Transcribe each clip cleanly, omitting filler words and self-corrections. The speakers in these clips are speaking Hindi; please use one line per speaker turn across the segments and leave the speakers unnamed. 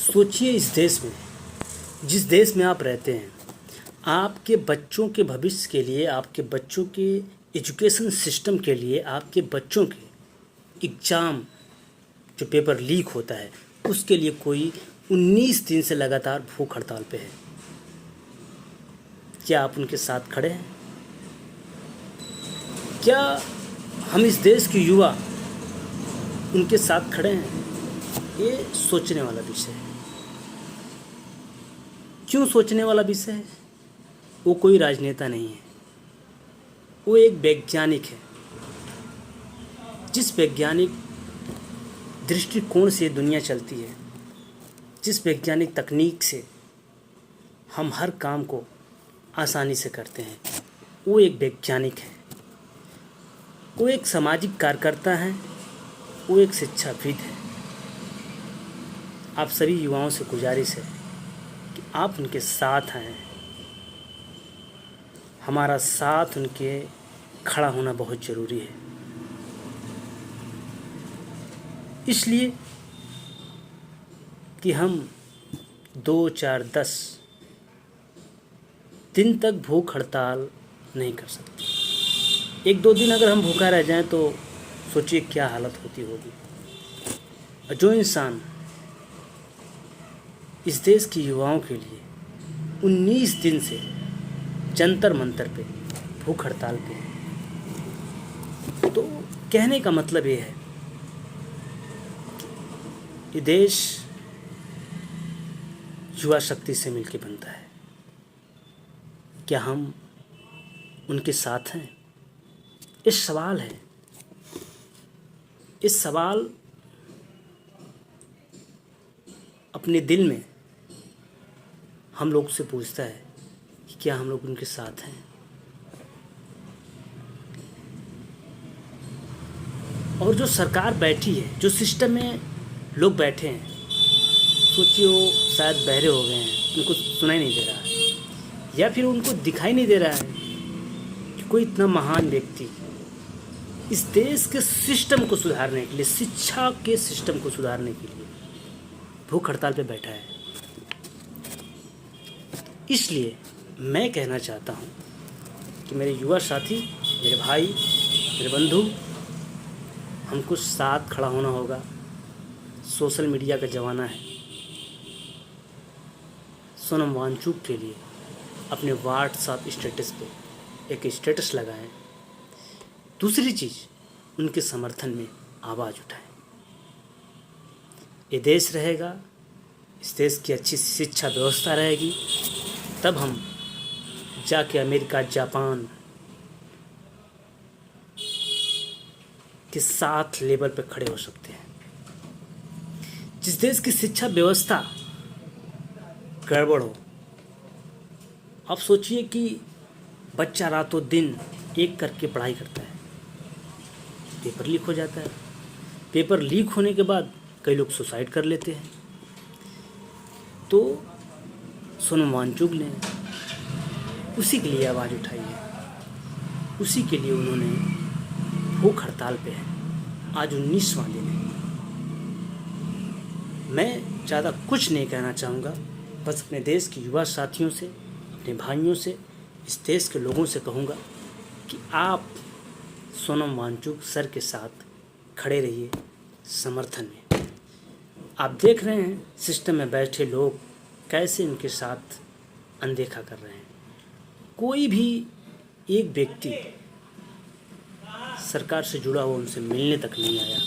सोचिए इस देश में, जिस देश में आप रहते हैं, आपके बच्चों के भविष्य के लिए, आपके बच्चों के एजुकेशन सिस्टम के लिए, आपके बच्चों के एग्ज़ाम जो पेपर लीक होता है उसके लिए कोई 19 दिन से लगातार भूख हड़ताल पे है। क्या आप उनके साथ खड़े हैं? क्या हम इस देश के युवा उनके साथ खड़े हैं? ये सोचने वाला विषय है। क्यों सोचने वाला विषय है? वो कोई राजनेता नहीं है, वो एक वैज्ञानिक है। जिस वैज्ञानिक दृष्टिकोण से दुनिया चलती है, जिस वैज्ञानिक तकनीक से हम हर काम को आसानी से करते हैं, वो एक वैज्ञानिक है। वो एक सामाजिक कार्यकर्ता है, वो एक शिक्षाविद है। आप सभी युवाओं से गुजारिश है कि आप उनके साथ आएं। हमारा साथ उनके खड़ा होना बहुत ज़रूरी है। इसलिए कि हम 2, 4, 10 दिन तक भूख हड़ताल नहीं कर सकते। 1-2 दिन अगर हम भूखा रह जाएं तो सोचिए क्या हालत होती होगी। और जो इंसान इस देश के युवाओं के लिए 19 दिन से जंतर मंतर पे भूख हड़ताल पे है, तो कहने का मतलब ये है कि ये देश युवा शक्ति से मिलकर बनता है। क्या हम उनके साथ हैं? इस सवाल है। इस सवाल अपने दिल में हम लोग से पूछता है कि क्या हम लोग उनके साथ हैं? और जो सरकार बैठी है, जो सिस्टम में लोग बैठे हैं, सोचिए वो शायद बहरे हो गए हैं, उनको सुनाई नहीं दे रहा है, या फिर उनको दिखाई नहीं दे रहा है कि कोई इतना महान व्यक्ति इस देश के सिस्टम को सुधारने के लिए, शिक्षा के सिस्टम को सुधारने के लिए भूख हड़ताल पे बैठा है। इसलिए मैं कहना चाहता हूँ कि मेरे युवा साथी, मेरे भाई, मेरे बंधु, हमको साथ खड़ा होना होगा। सोशल मीडिया का ज़माना है। सोनम वांगचुक के लिए अपने व्हाट्सएप स्टेटस पे एक स्टेटस लगाएं। दूसरी चीज़, उनके समर्थन में आवाज़ उठाएं। ये देश रहेगा, इस देश की अच्छी शिक्षा व्यवस्था रहेगी, तब हम जाके अमेरिका, जापान के साथ लेवल पे खड़े हो सकते हैं। जिस देश की शिक्षा व्यवस्था गड़बड़ हो, आप सोचिए कि बच्चा रातों दिन एक करके पढ़ाई करता है, पेपर लीक हो जाता है। पेपर लीक होने के बाद कई लोग सुसाइड कर लेते हैं। तो सोनम वांगचुक ने उसी के लिए आवाज़ उठाई है, उसी के लिए उन्होंने भूख हड़ताल पे है। आज 19वां दिन है। मैं ज़्यादा कुछ नहीं कहना चाहूँगा, बस अपने देश के युवा साथियों से, अपने भाइयों से, इस देश के लोगों से कहूँगा कि आप सोनम वांगचुक सर के साथ खड़े रहिए समर्थन में। आप देख रहे हैं सिस्टम में बैठे लोग कैसे इनके साथ अनदेखा कर रहे हैं। कोई भी एक व्यक्ति सरकार से जुड़ा हुआ उनसे मिलने तक नहीं आया।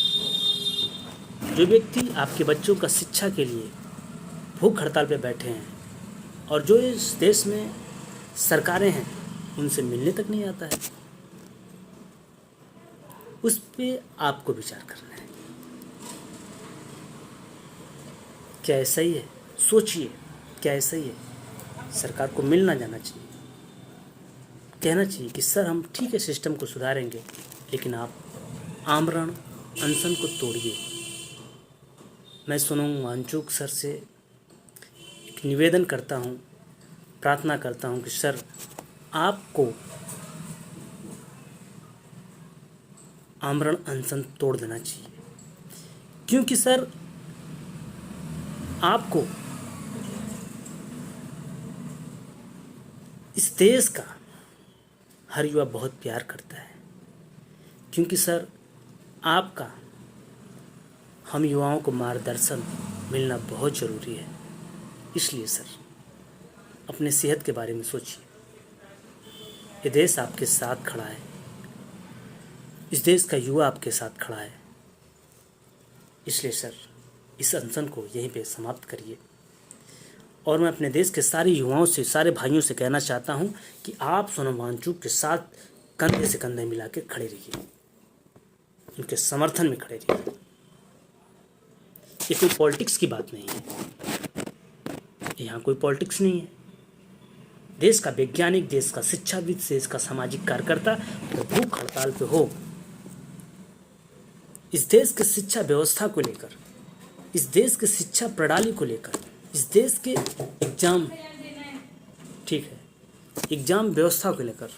जो व्यक्ति आपके बच्चों का शिक्षा के लिए भूख हड़ताल पे बैठे हैं और जो इस देश में सरकारें हैं उनसे मिलने तक नहीं आता है, उस पे आपको विचार करना है। क्या ऐसा ही है? सोचिए, क्या ऐसा ही है? सरकार को मिलना जाना चाहिए, कहना चाहिए कि सर हम ठीक है सिस्टम को सुधारेंगे, लेकिन आप आमरण अनशन को तोड़िए। मैं सोनम वांगचुक सर से एक निवेदन करता हूँ, प्रार्थना करता हूँ कि सर आपको आमरण अनशन तोड़ देना चाहिए, क्योंकि सर आपको इस देश का हर युवा बहुत प्यार करता है, क्योंकि सर आपका हम युवाओं को मार्गदर्शन मिलना बहुत ज़रूरी है। इसलिए सर अपने सेहत के बारे में सोचिए। ये देश आपके साथ खड़ा है, इस देश का युवा आपके साथ खड़ा है। इसलिए सर इस अनशन को यहीं पे समाप्त करिए। और मैं अपने देश के सारे युवाओं से, सारे भाइयों से कहना चाहता हूं कि आप सोनम वांगचुक के साथ कंधे से कंधे मिला के खड़े रहिए, उनके समर्थन में खड़े रहिए। ये कोई पॉलिटिक्स की बात नहीं है, यहाँ कोई पॉलिटिक्स नहीं है। देश का वैज्ञानिक, देश का शिक्षाविद, देश का सामाजिक कार्यकर्ता तो भूख हड़ताल पे हो, इस देश के शिक्षा व्यवस्था को लेकर, इस देश के शिक्षा प्रणाली को लेकर, इस देश के एग्जाम, ठीक है, एग्जाम व्यवस्था को लेकर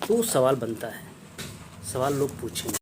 तो सवाल बनता है, सवाल लोग पूछेंगे।